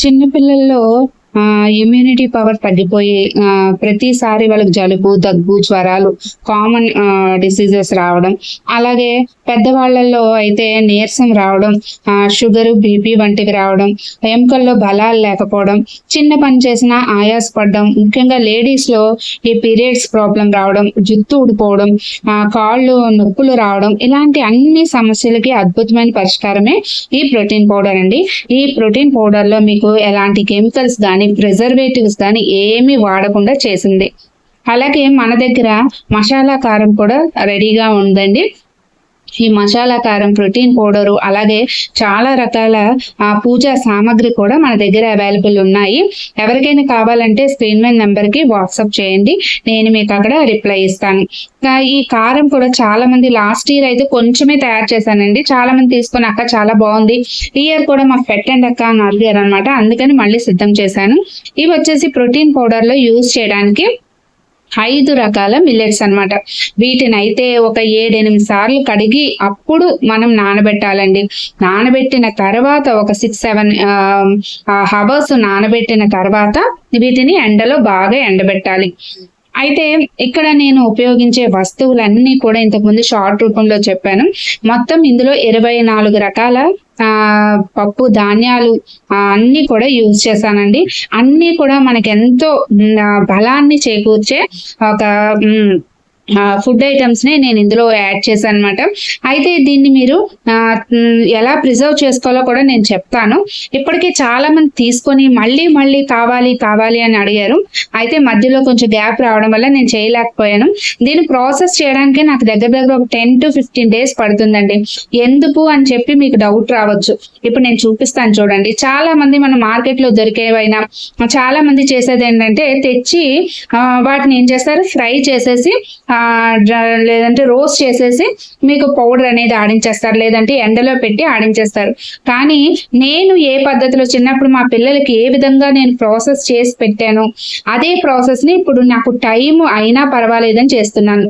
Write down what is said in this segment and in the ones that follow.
చిన్నపిల్లల్లో immunity power తగ్గిపోయి ప్రతిసారి వాళ్ళకి జలుబు, దగ్గు, జ్వరాలు కామన్ డిసీజెస్ రావడం. అలాగే పెద్దవాళ్ళల్లో అయితే నీరసం రావడం, షుగరు, బీపీ వంటివి రావడం, ఎముకల్లో బలాలు లేకపోవడం, చిన్న పని చేసినా ఆయాసపడడం, ముఖ్యంగా లేడీస్లో ఈ పీరియడ్స్ ప్రాబ్లం రావడం, జుట్టు ఊడిపోవడం, కాళ్ళు నొప్పులు రావడం, ఇలాంటి అన్ని సమస్యలకి అద్భుతమైన పరిష్కారమే ఈ ప్రోటీన్ పౌడర్ అండి. ఈ ప్రోటీన్ పౌడర్లో మీకు ఎలాంటి కెమికల్స్ కానీ ప్రిజర్వేటివ్స్ కానీ ఏమీ వాడకుండా చేసింది. అలాగే మన దగ్గర మసాలా కారం కూడా రెడీగా ఉందండి. ఈ మసాలా కారం, ప్రోటీన్ పౌడరు, అలాగే చాలా రకాల పూజా సామాగ్రి కూడా మన దగ్గర అవైలబుల్ ఉన్నాయి. ఎవరికైనా కావాలంటే స్క్రీన్ మీద నెంబర్కి వాట్సాప్ చేయండి, నేను మీకు అక్కడ రిప్లై ఇస్తాను. ఈ కారం కూడా చాలా మంది లాస్ట్ ఇయర్ అయితే కొంచెమే తయారు చేశానండి. చాలా మంది తీసుకొని అక్క చాలా బాగుంది, ఈ ఇయర్ కూడా మాకు పెట్టండి అక్క అని అడిగారు అనమాట. అందుకని మళ్ళీ సిద్ధం చేశాను. ఇవి వచ్చేసి ప్రోటీన్ పౌడర్లో యూజ్ చేయడానికి 5 రకాల మిల్లెట్స్ అన్నమాట. వీటిని అయితే ఒక 7-8 సార్లు కడిగి అప్పుడు మనం నానబెట్టాలండి. నానబెట్టిన తర్వాత ఒక 6-7 అవర్స్ నానబెట్టిన తర్వాత వీటిని ఎండలో బాగా ఎండబెట్టాలి. అయితే ఇక్కడ నేను ఉపయోగించే వస్తువులన్నీ కూడా ఇంతకుముందు షార్ట్ రూపంలో చెప్పాను. మొత్తం ఇందులో 24 రకాల పప్పు ధాన్యాలు అన్ని కూడా యూజ్ చేశానండి. అన్ని కూడా మనకి ఎంతో బలాన్ని చేకూర్చే ఒక ఫుడ్ ఐటమ్స్ ని నేను ఇందులో యాడ్ చేశాను అనమాట. అయితే దీన్ని మీరు ఎలా ప్రిజర్వ్ చేసుకోవాలో కూడా నేను చెప్తాను. ఇప్పటికే చాలా మంది తీసుకొని మళ్ళీ మళ్ళీ కావాలి అని అడిగారు. అయితే మధ్యలో కొంచెం గ్యాప్ రావడం వల్ల నేను చేయలేకపోయాను. దీన్ని ప్రాసెస్ చేయడానికి నాకు దగ్గర ఒక 10 to 15 days పడుతుందండి. ఎందుకు అని చెప్పి మీకు డౌట్ రావచ్చు. ఇప్పుడు నేను చూపిస్తాను చూడండి. చాలా మంది మన మార్కెట్ లో దొరికేవైనా చాలా మంది చేసేది ఏంటంటే తెచ్చి వాటిని ఏం చేస్తారు, ఫ్రై చేసేసి లేదంటే రోస్ట్ చేసేసి మీకు పౌడర్ అనేది ఆడించేస్తారు, లేదంటే ఎండలో పెట్టి ఆడించేస్తారు. కానీ నేను ఏ పద్ధతిలో చిన్నప్పుడు మా పిల్లలకి ఏ విధంగా నేను ప్రాసెస్ చేసి పెట్టాను, అదే ప్రాసెస్ ని ఇప్పుడు నాకు టైం అయినా పర్వాలేదని చేస్తున్నాను.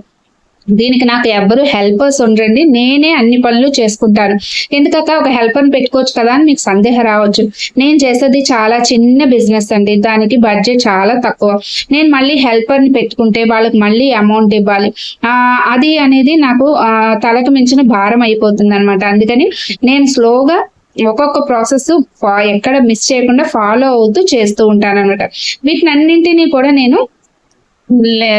దీనికి నాకు ఎవ్వరు హెల్పర్స్ ఉండరండి, నేనే అన్ని పనులు చేసుకుంటాను. ఎందుకక్క ఒక హెల్పర్ని పెట్టుకోవచ్చు కదా అని మీకు సందేహం రావచ్చు. నేను చేసేది చాలా చిన్న బిజినెస్ అండి, దానికి బడ్జెట్ చాలా తక్కువ. నేను మళ్ళీ హెల్పర్ని పెట్టుకుంటే వాళ్ళకి మళ్ళీ అమౌంట్ ఇవ్వాలి, అది అనేది నాకు తలకు మించిన భారం అయిపోతుంది అనమాట. అందుకని నేను స్లోగా ఒక్కొక్క ప్రాసెస్ ఎక్కడ మిస్ చేయకుండా ఫాలో అవుతూ చేస్తూ ఉంటాను అనమాట. వీటిని అన్నింటినీ కూడా నేను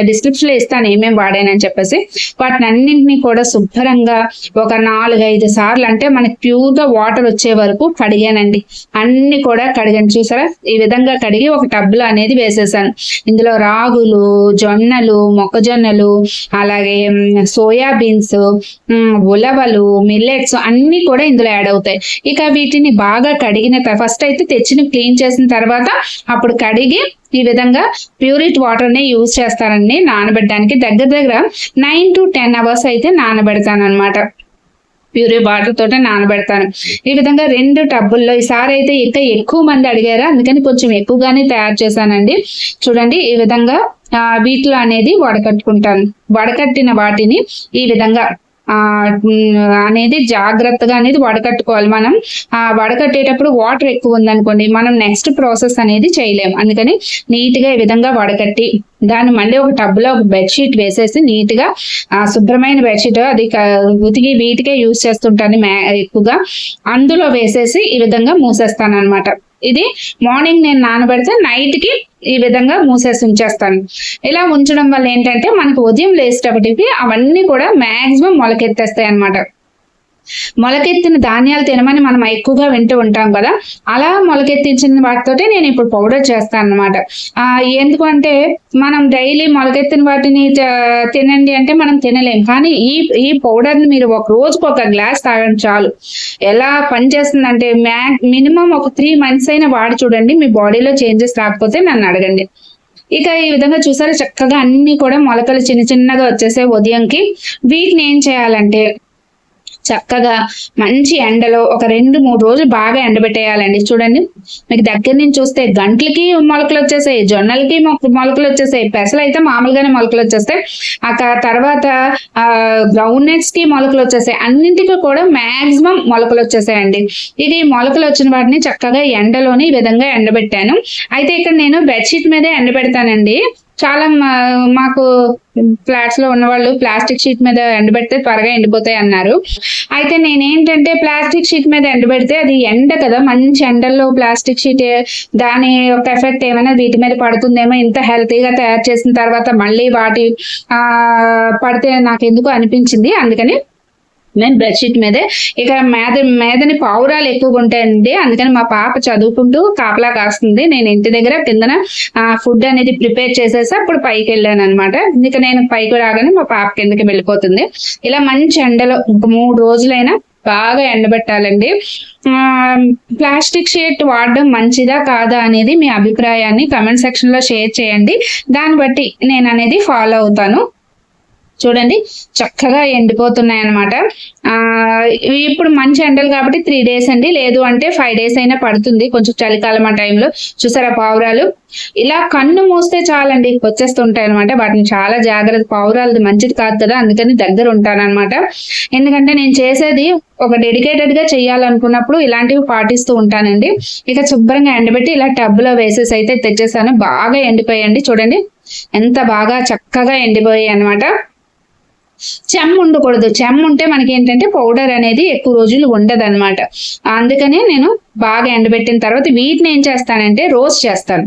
డిస్క్రిప్షన్ లో ఇస్తాను ఏమేమి వాడానని చెప్పేసి. వాటిని అన్నింటినీ కూడా శుభ్రంగా ఒక 4-5 సార్లు, అంటే మనకి ప్యూర్ గా వాటర్ వచ్చే వరకు కడిగానండి. అన్ని కూడా కడిగాను. చూసారా, ఈ విధంగా కడిగి ఒక టబ్ లో అనేది వేసేసాను. ఇందులో రాగులు, జొన్నలు, మొక్కజొన్నలు, అలాగే సోయాబీన్స్, ఉలవలు, మిల్లెట్స్ అన్ని కూడా ఇందులో యాడ్ అవుతాయి. ఇక వీటిని బాగా కడిగిన ఫస్ట్ అయితే తెచ్చిన క్లీన్ చేసిన తర్వాత అప్పుడు కడిగి ఈ విధంగా ప్యూరిట్ వాటర్ ని యూజ్ చేస్తానండి నానబెట్టడానికి. దగ్గర 9 to 10 hours అయితే నానబెడతాను అనమాట. ప్యూరిట్ వాటర్ తోటే నానబెడతాను. ఈ విధంగా 2 టబ్బుల్లో, ఈసారి అయితే ఇంకా ఎక్కువ మంది అడిగారు అందుకని కొంచెం ఎక్కువగానే తయారు చేశానండి. చూడండి, ఈ విధంగా వీటిలో అనేది వడకట్టుకుంటాను. వడకట్టిన వాటిని ఈ విధంగా అనేది జాగ్రత్తగా అనేది వడకట్టుకోవాలి. మనం వడకట్టేటప్పుడు వాటర్ ఎక్కువ ఉందనుకోండి మనం నెక్స్ట్ ప్రాసెస్ అనేది చేయలేము. అందుకని నీట్ గా ఈ విధంగా వడకట్టి దాన్ని మళ్ళీ ఒక టబ్ లో ఒక బెడ్షీట్ వేసేసి నీట్ గా శుభ్రమైన బెడ్షీట్, అది ఉతికి వీటికే యూజ్ చేస్తుంటాను ఎక్కువగా, అందులో వేసేసి ఈ విధంగా మూసేస్తాను అనమాట. ఇది మార్నింగ్ నేను నానబెడితే నైట్ కి ఈ విధంగా మూసేసి ఉంచేస్తాను. ఇలా ఉంచడం వల్ల ఏంటంటే మనకు ఉదయం లేచేటప్పటికి అవన్నీ కూడా మాక్సిమం మొలకెత్తేస్తాయి అనమాట. మొలకెత్తిన ధాన్యాలు తినమని మనం ఎక్కువగా వింటూ ఉంటాం కదా, అలా మొలకెత్తించిన వాటితోటి నేను ఇప్పుడు పౌడర్ చేస్తాను అనమాట. ఎందుకంటే మనం డైలీ మొలకెత్తిన వాటిని తినండి అంటే మనం తినలేం. కానీ ఈ పౌడర్ని మీరు ఒక రోజుకు ఒక గ్లాస్ తాగండి చాలు. ఎలా పనిచేస్తుందంటే మినిమం ఒక 3 months అయినా వాడి చూడండి, మీ బాడీలో చేంజెస్ రాకపోతే నన్ను అడగండి. ఇక ఈ విధంగా చూసారా, చక్కగా అన్ని కూడా మొలకలు చిన్నగా వచ్చేసే ఉదయంకి. వీటిని ఏం చేయాలంటే చక్కగా మంచి ఎండలో ఒక 2-3 రోజులు బాగా ఎండబెట్టేయాలండి. చూడండి, మీకు దగ్గర నుంచి చూస్తే గంటలకి మొలకలు వచ్చేసాయి, జొన్నలకి మొలకలు వచ్చేసాయి, పెసలు అయితే మామూలుగానే మొలకలు వచ్చేస్తాయి. తర్వాత గ్రౌండ్ నట్స్ కి మొలకలు వచ్చేసాయి, అన్నింటికి కూడా మాక్సిమం మొలకలు వచ్చేసాయండి. ఇది మొలకలు వచ్చిన వాటిని చక్కగా ఎండలోని ఈ విధంగా ఎండబెట్టాను. అయితే ఇక్కడ నేను బెడ్షీట్ మీదే ఎండబెడతానండి. చాలా మాకు ఫ్లాట్స్ లో ఉన్న వాళ్ళు ప్లాస్టిక్ షీట్ మీద ఎండబెడితే త్వరగా ఎండిపోతాయి అన్నారు. అయితే నేనేంటంటే ప్లాస్టిక్ షీట్ మీద ఎండబెడితే అది ఎండ కదా, మంచి ఎండల్లో ప్లాస్టిక్ షీట్ దాని యొక్క ఎఫెక్ట్ ఏమైనా వీటి మీద పడుతుందేమో, ఇంత హెల్తీగా తయారు చేసిన తర్వాత మళ్ళీ వాటి పడితే నాకు ఎందుకు అనిపించింది. అందుకని నేను బెడ్షీట్ మీదే. ఇక మీదని పావురాలు ఎక్కువగా ఉంటాయండి, అందుకని మా పాప చదువుకుంటూ కాపలా కాస్తుంది. నేను ఇంటి దగ్గర కిందన ఫుడ్ అనేది ప్రిపేర్ చేసేసి అప్పుడు పైకి వెళ్ళాను అనమాట. ఇక నేను పైకి రాగానే మా పాప కిందకి వెళ్ళిపోతుంది. ఇలా మంచి ఎండలో 3 రోజులైనా బాగా ఎండబెట్టాలండి. ప్లాస్టిక్ షీట్ వాడడం మంచిదా కాదా అనేది మీ అభిప్రాయాన్ని కమెంట్ సెక్షన్ లో షేర్ చేయండి. దాన్ని బట్టి నేను అనేది ఫాలో అవుతాను. చూడండి, చక్కగా ఎండిపోతున్నాయి అనమాట. ఇప్పుడు మంచి ఎండలు కాబట్టి 3 days అండి, లేదు అంటే 5 days అయినా పడుతుంది, కొంచెం చలికాలం ఆ టైంలో. చూసారా పావురాలు ఇలా కన్ను మూస్తే చాలండి వచ్చేస్తుంటాయి అనమాట. వాటిని చాలా జాగ్రత్త, పావురాలది మంచిది కాదు కదా, అందుకని దగ్గర ఉంటానన్నమాట. ఎందుకంటే నేను చేసేది ఒక డెడికేటెడ్ గా చెయ్యాలనుకున్నప్పుడు ఇలాంటివి పాటిస్తూ ఉంటానండి. ఇక శుభ్రంగా ఎండబెట్టి ఇలా టబ్ లో వేసేసి అయితే తెచ్చేసాను. బాగా ఎండిపోయాయండి, చూడండి ఎంత బాగా చక్కగా ఎండిపోయాయి అనమాట. చెమ్మ ఉండకూడదు, చెమ్మ ఉంటే మనకి ఏంటంటే పౌడర్ అనేది ఎక్కువ రోజులు ఉండదు అనమాట. అందుకనే నేను బాగా ఎండబెట్టిన తర్వాత వీటిని ఏం చేస్తానంటే రోస్ట్ చేస్తాను.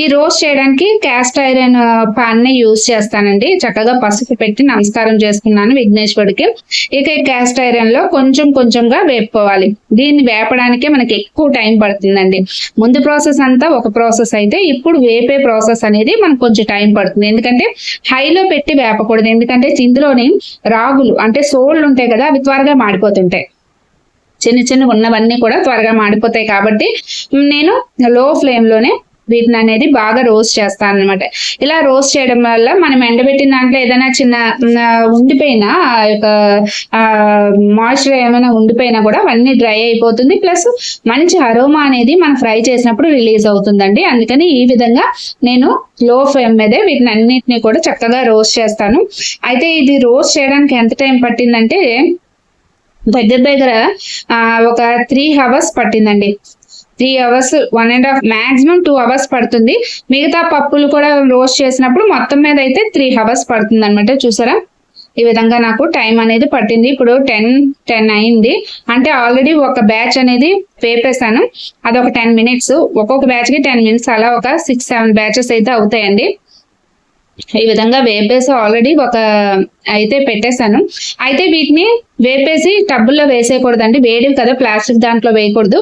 ఈ రోస్ట్ చేయడానికి క్యాస్ట్ ఐరన్ పాన్ ని యూజ్ చేస్తానండి. చక్కగా పసుపు పెట్టి నమస్కారం చేసుకున్నాను విఘ్నేశ్వరుడికి. ఇక ఈ క్యాస్ట్ ఐరన్ లో కొంచెం కొంచెంగా వేపుకోవాలి. దీన్ని వేపడానికే మనకి ఎక్కువ టైం పడుతుందండి. ముందు ప్రాసెస్ అంతా ఒక ప్రాసెస్ అయితే ఇప్పుడు వేపే ప్రాసెస్ అనేది మనకు కొంచెం టైం పడుతుంది. ఎందుకంటే హైలో పెట్టి వేపకూడదు, ఎందుకంటే ఇందులోని రాగులు అంటే సోళ్ళు ఉంటాయి కదా, అవి త్వరగా మాడిపోతుంటాయి. చిన్న ఉన్నవన్నీ కూడా త్వరగా మాడిపోతాయి కాబట్టి నేను లో ఫ్లేమ్ లోనే వీటిని అనేది బాగా రోస్ట్ చేస్తాను అనమాట. ఇలా రోస్ట్ చేయడం వల్ల మనం ఎండబెట్టిన దాంట్లో ఏదైనా చిన్న ఉండిపోయినా మాయిశ్చర్ ఏమైనా ఉండిపోయినా కూడా అవన్నీ డ్రై అయిపోతుంది. ప్లస్ మంచి అరోమా అనేది మనం ఫ్రై చేసినప్పుడు రిలీజ్ అవుతుందండి. అందుకని ఈ విధంగా నేను లో ఫ్లేమ్ మీదే వీటిని అన్నిటిని కూడా చక్కగా రోస్ట్ చేస్తాను. అయితే ఇది రోస్ట్ చేయడానికి ఎంత టైం పట్టిందంటే దగ్గర ఒక 3 hours పట్టిందండి. 3 hours, 1.5 maximum 2 hours పడుతుంది. మిగతా పప్పులు కూడా రోస్ట్ చేసినప్పుడు మొత్తం మీద అయితే 3 hours పడుతుంది అనమాట. చూసారా, ఈ విధంగా నాకు టైం అనేది పట్టింది. ఇప్పుడు 10 అయింది అంటే ఆల్రెడీ ఒక బ్యాచ్ అనేది వేపేసాను. అదొక 10 minutes, ఒక్కొక్క బ్యాచ్ కి 10 minutes, అలా ఒక 6-7 batches అయితే అవుతాయండి. ఈ విధంగా వేపేసి ఆల్రెడీ ఒక అయితే పెట్టేశాను. అయితే వీటిని వేపేసి టబ్బుల్లో వేసేయకూడదండి, వేడివి కదా, ప్లాస్టిక్ దాంట్లో వేయకూడదు,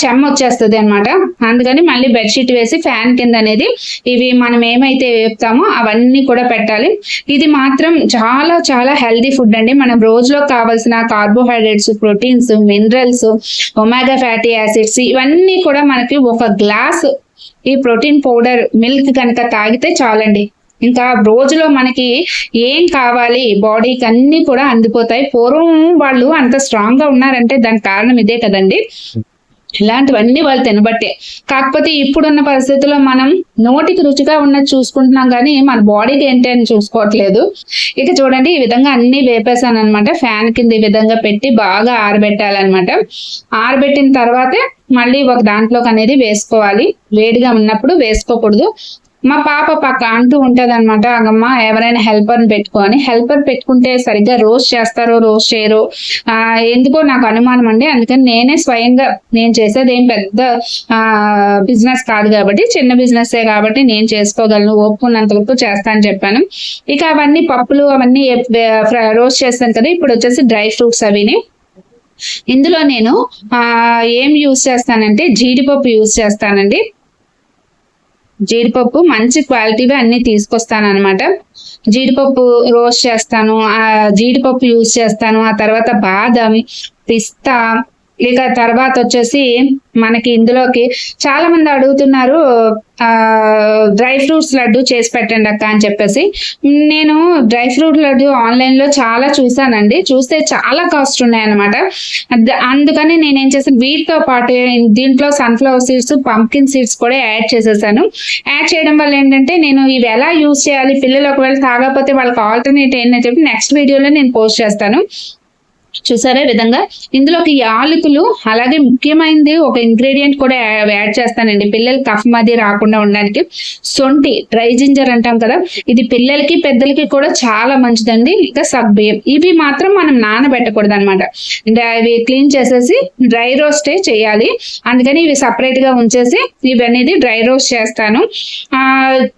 చెమ్మ వచ్చేస్తుంది అనమాట. అందుకని మళ్ళీ బెడ్షీట్ వేసి ఫ్యాన్ కింద అనేది ఇవి మనం ఏమైతే వేపుతామో అవన్నీ కూడా పెట్టాలి. ఇది మాత్రం చాలా చాలా హెల్దీ ఫుడ్ అండి. మనం రోజులో కావాల్సిన carbohydrates, proteins, minerals, omega fatty acids ఇవన్నీ కూడా మనకి ఒక గ్లాస్ ఈ ప్రోటీన్ పౌడర్ మిల్క్ కనుక తాగితే చాలండి. ఇంకా రోజులో మనకి ఏం కావాలి బాడీకి అన్ని కూడా అందిపోతాయి. పూర్వం వాళ్ళు అంత స్ట్రాంగ్ గా ఉన్నారంటే దానికి కారణం ఇదే కదండి. ఇలాంటివన్నీ వాళ్ళు తినబట్టే. కాకపోతే ఇప్పుడున్న పరిస్థితుల్లో మనం నోటికి రుచిగా ఉన్నది చూసుకుంటున్నాం కానీ మన బాడీకి ఏంటి అని చూసుకోవట్లేదు. ఇక చూడండి, ఈ విధంగా అన్ని వేపేసాను అనమాట. ఫ్యాన్ కింద ఈ విధంగా పెట్టి బాగా ఆరబెట్టాలన్నమాట. ఆరబెట్టిన తర్వాతే మళ్ళీ ఒక దాంట్లోకి అనేది వేసుకోవాలి. వేడిగా ఉన్నప్పుడు వేసుకోకూడదు. మా పాప పక్క అంటూ ఉంటది అనమాట, అమ్మా ఎవరైనా హెల్పర్ని పెట్టుకొని. హెల్పర్ పెట్టుకుంటే సరిగ్గా రోస్ట్ చేస్తారో రోస్ట్ చేయరో ఎందుకో నాకు అనుమానం అండి. అందుకని నేనే స్వయంగా, నేను చేసేది ఏం పెద్ద బిజినెస్ కాదు కాబట్టి, చిన్న బిజినెస్ కాబట్టి నేను చేసుకోగలను, ఓపుకున్నంత వరకు చేస్తా అని చెప్పాను. ఇక అవన్నీ పప్పులు అవన్నీ రోస్ట్ చేస్తాను కదా. ఇప్పుడు వచ్చేసి డ్రై ఫ్రూట్స్ అవిని ఇందులో నేను ఏం యూజ్ చేస్తానంటే జీడిపప్పు యూజ్ చేస్తానండి. జీడిపప్పు మంచి క్వాలిటీగా అన్ని తీసుకొస్తాను అనమాట. జీడిపప్పు రోస్ట్ చేస్తాను, జీడిపప్పు యూజ్ చేస్తాను. ఆ తర్వాత బాదం, పిస్తా ఇక తర్వాత వచ్చేసి మనకి ఇందులోకి చాలా మంది అడుగుతున్నారు డ్రై ఫ్రూట్స్ లడ్డు చేసి పెట్టండి అక్క అని చెప్పేసి. నేను డ్రై ఫ్రూట్ లడ్డు ఆన్లైన్ లో చాలా చూసానండి, చూస్తే చాలా కాస్ట్ ఉన్నాయన్నమాట. అందుకని నేనేం చేశాను, వీటితో పాటు దీంట్లో సన్ఫ్లవర్ సీడ్స్, పంకిన్ సీడ్స్ కూడా యాడ్ చేసేసాను. యాడ్ చేయడం వల్ల ఏంటంటే నేను ఇవి ఎలా యూజ్ చేయాలి, పిల్లలు ఒకవేళ తాగకపోతే వాళ్ళకి ఆల్టర్నేట్ ఏంటని చెప్పి నెక్స్ట్ వీడియోలో నేను పోస్ట్ చేస్తాను. చూసారే విధంగా ఇందులోకి యాలకులు, అలాగే ముఖ్యమైనది ఒక ఇంగ్రీడియంట్ కూడా యాడ్ చేస్తానండి పిల్లలకి కఫం అది రాకుండా ఉండడానికి. సొంటి, డ్రై జింజర్ అంటాం కదా, ఇది పిల్లలకి పెద్దలకి కూడా చాలా మంచిదండి. ఇక సగ్బియ్యం, ఇవి మాత్రం మనం నానబెట్టకూడదు అనమాట. ఇవి క్లీన్ చేసేసి డ్రై రోస్టే చేయాలి, అందుకని ఇవి సపరేట్ గా ఉంచేసి ఇవి అనేది డ్రై రోస్ట్ చేస్తాను.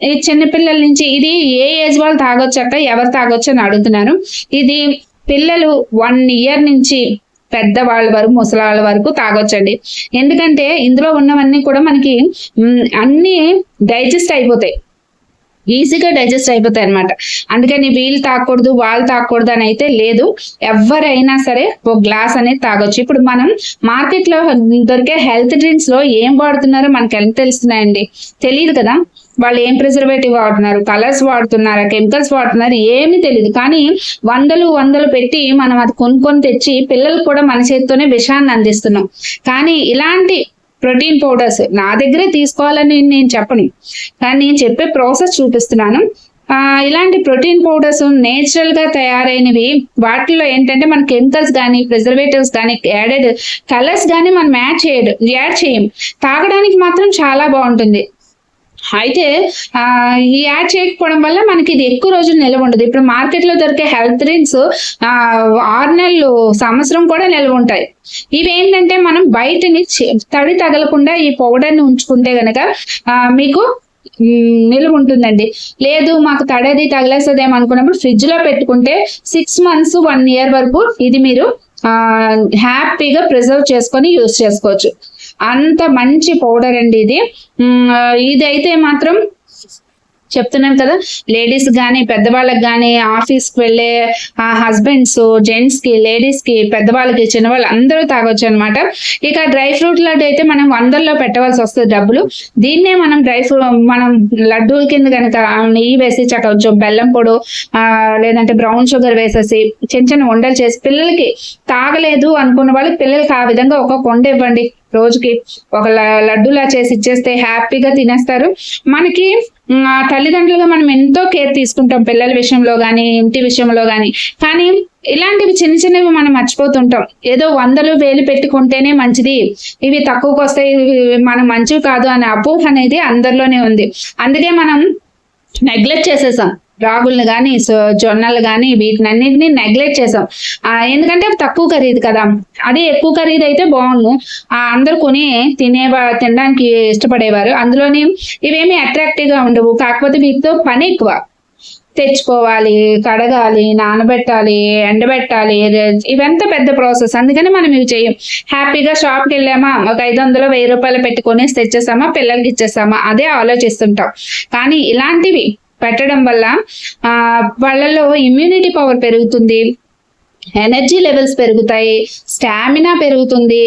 ఈ చిన్నపిల్లల నుంచి ఇది ఏ ఏజ్ వాళ్ళు తాగొచ్చాక ఎవరు తాగొచ్చు అని అడుగుతున్నాను. ఇది పిల్లలు 1 year నుంచి పెద్దవాళ్ళ వరకు, ముసలాళ్ళ వరకు తాగొచ్చండి. ఎందుకంటే ఇందులో ఉన్నవన్నీ కూడా మనకి అన్ని డైజెస్ట్ అయిపోతాయి, ఈజీగా డైజెస్ట్ అయిపోతాయి అనమాట. అందుకని వీళ్ళు తాగకూడదు వాళ్ళు తాగకూడదు అని అయితే లేదు, ఎవరైనా సరే ఒక గ్లాస్ అనేది తాగొచ్చు. ఇప్పుడు మనం మార్కెట్ లో దొరికే హెల్త్ డ్రింక్స్ లో ఏం వాడుతున్నారో మనకి ఎంత తెలుస్తున్నాయండి, తెలియదు కదా. వాళ్ళు ఏం ప్రిజర్వేటివ్ వాడుతున్నారు, కలర్స్ వాడుతున్నారా, కెమికల్స్ వాడుతున్నారు, ఏమీ తెలియదు. కానీ వందలు పెట్టి మనం అది కొనుక్కొని తెచ్చి పిల్లలకు కూడా మన చేతితోనే విషాన్ని అందిస్తున్నాం. కానీ ఇలాంటి ప్రోటీన్ పౌడర్స్ నా దగ్గరే తీసుకోవాలని నేను చెప్పను, కానీ నేను చెప్పే ప్రాసెస్ చూపిస్తున్నాను. ఇలాంటి ప్రోటీన్ పౌడర్స్ నేచురల్ గా తయారైనవి, వాటిలో ఏంటంటే మన కెమికల్స్ కానీ, ప్రిజర్వేటివ్స్ కానీ, యాడెడ్ కలర్స్ కానీ మనం యాడ్ చేయం. తాగడానికి మాత్రం చాలా బాగుంటుంది. అయితే ఈ యాడ్ చేయకపోవడం వల్ల మనకి ఇది ఎక్కువ రోజులు నిల్వ ఉండదు. ఇప్పుడు మార్కెట్ లో దొరికే హెల్త్ డ్రింక్స్ 6 నెలలు, సంవత్సరం కూడా నిల్వ ఉంటాయి. ఇవేంటంటే మనం బయటని తడి తగలకుండా ఈ పౌడర్ ని ఉంచుకుంటే గనక మీకు నిలువ ఉంటుందండి. లేదు మాకు తడది తగిలేస్తుందేమో అనుకున్నప్పుడు ఫ్రిడ్జ్ లో పెట్టుకుంటే 6 months 1 year వరకు ఇది మీరు హ్యాపీగా ప్రిజర్వ్ చేసుకొని యూజ్ చేసుకోవచ్చు. అంత మంచి పౌడర్ అండి ఇది. ఇదైతే మాత్రం చెప్తున్నాను కదా, లేడీస్ కానీ పెద్దవాళ్ళకి కానీ, ఆఫీస్కి వెళ్ళే హస్బెండ్స్, జెంట్స్ కి, లేడీస్ కి, పెద్దవాళ్ళకి, చిన్నవాళ్ళు అందరూ తాగొచ్చు అనమాట. ఇక డ్రై ఫ్రూట్ లడ్డు అయితే మనం 100లో పెట్టవలసి వస్తుంది డబ్బులు. దీన్నే మనం మనం లడ్డూల కింద కనుక నెయ్యి వేసి కొంచెం బెల్లం పొడు లేదంటే బ్రౌన్ షుగర్ వేసేసి చిన్న ఉండలు చేసి పిల్లలకి, తాగలేదు అనుకున్న వాళ్ళకి పిల్లలకి ఆ విధంగా ఒక కొండ ఇవ్వండి, రోజుకి ఒక లడ్డూలా చేసి ఇచ్చేస్తే హ్యాపీగా తినేస్తారు. మనకి తల్లిదండ్రులుగా మనం ఎంతో కేర్ తీసుకుంటాం పిల్లల విషయంలో కానీ, ఇంటి విషయంలో కానీ ఇలాంటివి చిన్నవి మనం మర్చిపోతుంటాం. ఏదో 100,000 పెట్టుకుంటేనే మంచిది, ఇవి తక్కువకి వస్తాయి, మనం మంచివి కాదు అనే అపోహ అనేది అందరిలోనే ఉంది. అందుకే మనం నెగ్లెక్ట్ చేసేసాం. రాగుల్ని కానీ, జొన్నలు కానీ, వీటినన్నిటిని నెగ్లెక్ట్ చేసాం. ఎందుకంటే అవి తక్కువ ఖరీదు కదా. అదే ఎక్కువ ఖరీదు అయితే బాగుండు, అందరు కొని తినడానికి ఇష్టపడేవారు. అందులోని ఇవేమి అట్రాక్టివ్ గా ఉండవు. కాకపోతే వీటితో పని ఎక్కువ, తెచ్చుకోవాలి, కడగాలి, నానబెట్టాలి, ఎండబెట్టాలి, ఇవంతా పెద్ద ప్రాసెస్. అందుకని మనం ఇవి చేయం. హ్యాపీగా షాప్కి వెళ్ళామా, ఒక 500 1000 రూపాయలు పెట్టుకొని తెచ్చేసామా, పిల్లలకి ఇచ్చేసామా, అదే ఆలోచిస్తుంటాం. కానీ ఇలాంటివి పెట్టడం వల్ల వాళ్ళలో ఇమ్యూనిటీ పవర్ పెరుగుతుంది, ఎనర్జీ లెవెల్స్ పెరుగుతాయి, స్టామినా పెరుగుతుంది.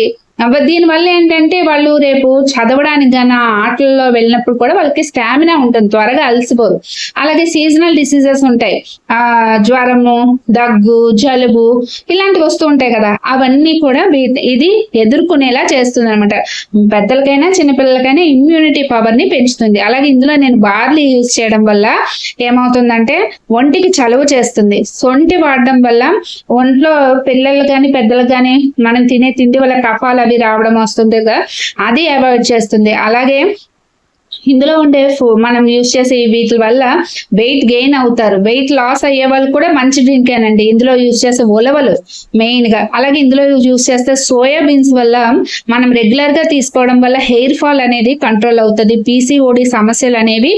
దీనివల్ల ఏంటంటే వాళ్ళు రేపు చదవడానికి గానా, ఆటల్లో వెళ్ళినప్పుడు కూడా వాళ్ళకి స్టామినా ఉంటుంది, త్వరగా అలసిపోరు. అలాగే సీజనల్ డిసీజెస్ ఉంటాయి, జ్వరము, దగ్గు, జలుబు ఇలాంటివి వస్తూ ఉంటాయి కదా, అవన్నీ కూడా ఇది ఎదుర్కొనేలా చేస్తుంది అనమాట. పెద్దలకైనా చిన్నపిల్లలకైనా ఇమ్యూనిటీ పవర్ ని పెంచుతుంది. అలాగే ఇందులో నేను బార్లీ యూజ్ చేయడం వల్ల ఏమవుతుందంటే ఒంటికి చలువ చేస్తుంది. సొంటి వాడడం వల్ల ఒంట్లో పిల్లలు కానీ పెద్దలకు కానీ మనం తినే తిండి వల్ల కఫాలు అవి రావడం వస్తుంది కదా, అది అవాయిడ్ చేస్తుంది. అలాగే ఇందులో ఉండే మనం యూజ్ చేసే వీటి వల్ల వెయిట్ గెయిన్ అవుతారు, వెయిట్ లాస్ అయ్యే వాళ్ళు కూడా మంచి డ్రింకేనండి. ఇందులో యూజ్ చేసే ఉలవలు మెయిన్ గా, అలాగే ఇందులో యూజ్ చేస్తే సోయా బీన్స్ వల్ల మనం రెగ్యులర్ గా తీసుకోవడం వల్ల హెయిర్ ఫాల్ అనేది కంట్రోల్ అవుతుంది, పీసీఓడి సమస్యలు అనేవి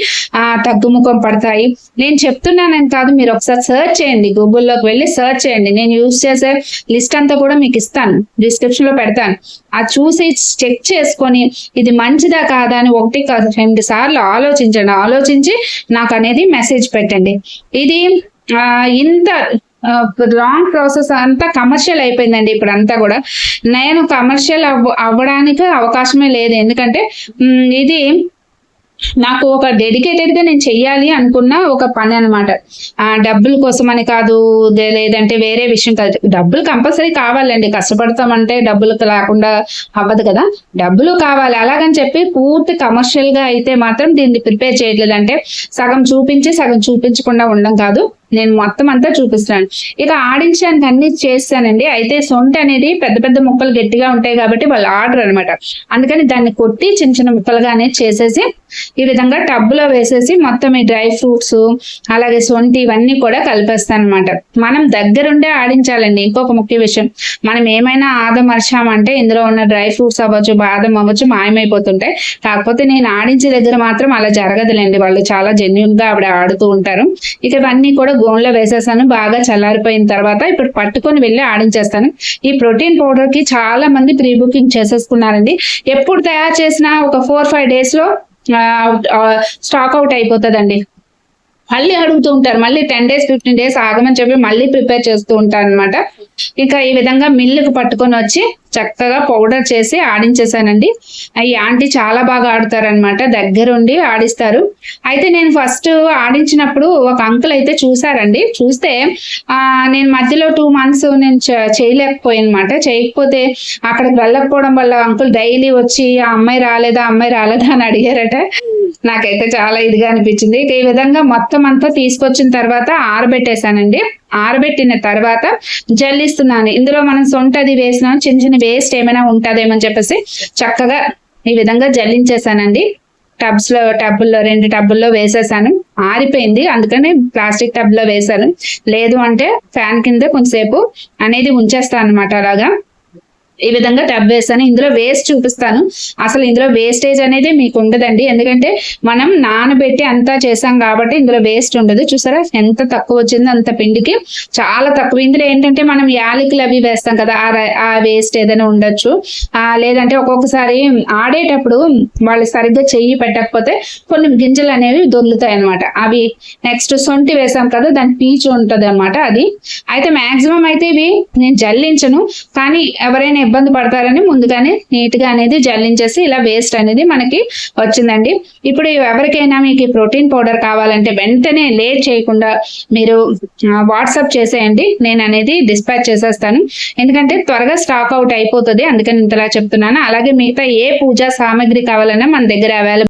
తగ్గుముఖం పడతాయి. నేను చెప్తున్నానని కాదు, మీరు ఒకసారి సర్చ్ చేయండి, గూగుల్లోకి వెళ్ళి సర్చ్ చేయండి. నేను యూజ్ చేసే లిస్ట్ అంతా కూడా మీకు ఇస్తాను, డిస్క్రిప్షన్ లో పెడతాను. అది చూసి చెక్ చేసుకొని ఇది మంచిదా కాదా అని 1-2 సార్లు ఆలోచించి నాకు అనేది మెసేజ్ పెట్టండి. ఇది ఇంత లాంగ్ ప్రాసెస్ అంతా కమర్షియల్ అయిపోయిందండి ఇప్పుడు అంతా కూడా. నేను కమర్షియల్ అవ్వడానికి అవకాశమే లేదు. ఎందుకంటే ఇది నాకు ఒక డెడికేటెడ్ గా నేను చెయ్యాలి అనుకున్న ఒక పని అనమాట. డబ్బుల కోసం అని కాదు, లేదంటే వేరే విషయం కాదు. డబ్బులు కంపల్సరీ కావాలండి, కష్టపడతామంటే డబ్బులు లేకుండా అవ్వదు కదా, డబ్బులు కావాలి. అలాగని చెప్పి పూర్తి కమర్షియల్ గా అయితే మాత్రం దీన్ని ప్రిపేర్ చేయట్లేదు. అంటే సగం చూపించి సగం చూపించకుండా ఉండడం కాదు, నేను మొత్తం అంతా చూపిస్తాను. ఇక ఆడించడానికి అన్ని చేస్తానండి. అయితే సొంట అనేది పెద్ద పెద్ద ముక్కలు గట్టిగా ఉంటాయి కాబట్టి వాళ్ళు ఆర్డర్ అనమాట. అందుకని దాన్ని కొట్టి చిన్న చిన్న ముక్కలుగా అనేది చేసేసి ఈ విధంగా టబ్ లో వేసేసి మొత్తం ఈ డ్రై ఫ్రూట్స్ అలాగే సొంటి ఇవన్నీ కూడా కలిపేస్తాను అనమాట. మనం దగ్గరుండే ఆడించాలండి. ఇంకొక ముఖ్య విషయం, మనం ఏమైనా ఆదమర్చామంటే ఇందులో ఉన్న డ్రై ఫ్రూట్స్ అవ్వచ్చు, బాదం అవ్వచ్చు మాయమైపోతుంటాయి. కాకపోతే నేను ఆడించే దగ్గర మాత్రం అలా జరగదులేండి, వాళ్ళు చాలా జెన్యున్ గా ఆవిడ ఆడుతూ ఉంటారు. ఇక ఇవన్నీ కూడా గోన్లో వేసేసాను. బాగా చల్లారిపోయిన తర్వాత ఇప్పుడు పట్టుకొని వెళ్ళి ఆడించేస్తాను. ఈ ప్రోటీన్ పౌడర్ కి చాలా మంది ప్రీ బుకింగ్ చేసేసుకున్నారండి. ఎప్పుడు తయారు చేసినా ఒక 4-5 days లో స్టాక్ అవుట్ అయిపోతుందండి. మళ్ళీ అడుగుతూ ఉంటారు, మళ్ళీ 10 days 15 days ఆగమని చెప్పి మళ్ళీ ప్రిపేర్ చేస్తూ ఉంటారు అనమాట. ఇక ఈ విధంగా మిల్లుకు పట్టుకొని వచ్చి చక్కగా పౌడర్ చేసి ఆడించేసానండి. ఈ ఆంటీ చాలా బాగా ఆడుతారనమాట, దగ్గరుండి ఆడిస్తారు. అయితే నేను ఫస్ట్ ఆడించినప్పుడు ఒక అంకుల్ అయితే చూసారండి. చూస్తే నేను మధ్యలో 2 months నేను చేయలేకపోయానమాట. చేయకపోతే అక్కడికి వెళ్ళకపోవడం వల్ల అంకుల్ డైలీ వచ్చి ఆ అమ్మాయి రాలేదా అని అడిగారట. నాకైతే చాలా ఇదిగా అనిపించింది. ఇక ఈ విధంగా మొత్తం అంతా తీసుకొచ్చిన తర్వాత ఆరబెట్టేశానండి. ఆరబెట్టిన తర్వాత జల్లిస్తున్నాను. ఇందులో మనం సొంటది వేసినా చిన్న చిన్న వేస్ట్ ఏమైనా ఉంటుందేమని చెప్పేసి చక్కగా ఈ విధంగా జల్లించేసానండి. టబ్బుల్లో 2 టబ్బుల్లో వేసేసాను. ఆరిపోయింది, అందుకని ప్లాస్టిక్ టబ్ లో వేసాను. లేదు అంటే ఫ్యాన్ కింద కొంచెంసేపు అనేది ఉంచేస్తాను అనమాట. అలాగా ఈ విధంగా టబ్ వేసాను. ఇందులో వేస్ట్ చూపిస్తాను. అసలు ఇందులో వేస్టేజ్ అనేది మీకు ఉండదండి, ఎందుకంటే మనం నానబెట్టి అంతా చేసాం కాబట్టి ఇందులో వేస్ట్ ఉండదు. చూసారా ఎంత తక్కువ వచ్చిందో, అంత పిండికి చాలా తక్కువ. ఇందులో ఏంటంటే మనం యాలకులు అవి వేస్తాం కదా, ఆ వేస్ట్ ఏదైనా ఉండొచ్చు. లేదంటే ఒక్కొక్కసారి ఆడేటప్పుడు వాళ్ళు సరిగ్గా చెయ్యి పెట్టకపోతే కొన్ని గింజలు అనేవి దొర్లుతాయి అనమాట. అవి నెక్స్ట్ సొంటి వేసాం కదా, దాని పీచు ఉంటది అనమాట. అది అయితే మాక్సిమం అయితే ఇవి నేను జల్లించను, కానీ ఎవరైనా ఇబ్బంది పడతారని ముందుగానే నీట్ గా అనేది జల్లించేసి ఇలా వేస్ట్ అనేది మనకి వచ్చిందండి. ఇప్పుడు ఎవరికైనా మీకు ఈ ప్రోటీన్ పౌడర్ కావాలంటే వెంటనే లేట్ చేయకుండా మీరు వాట్సాప్ చేసేయండి, నేను అనేది డిస్పాచ్ చేసేస్తాను. ఎందుకంటే త్వరగా స్టాక్ అవుట్ అయిపోతుంది, అందుకని ఇంతలా చెప్తున్నాను. అలాగే మిగతా ఏ పూజా సామాగ్రి కావాలన్నా మన దగ్గర అవైలబుల్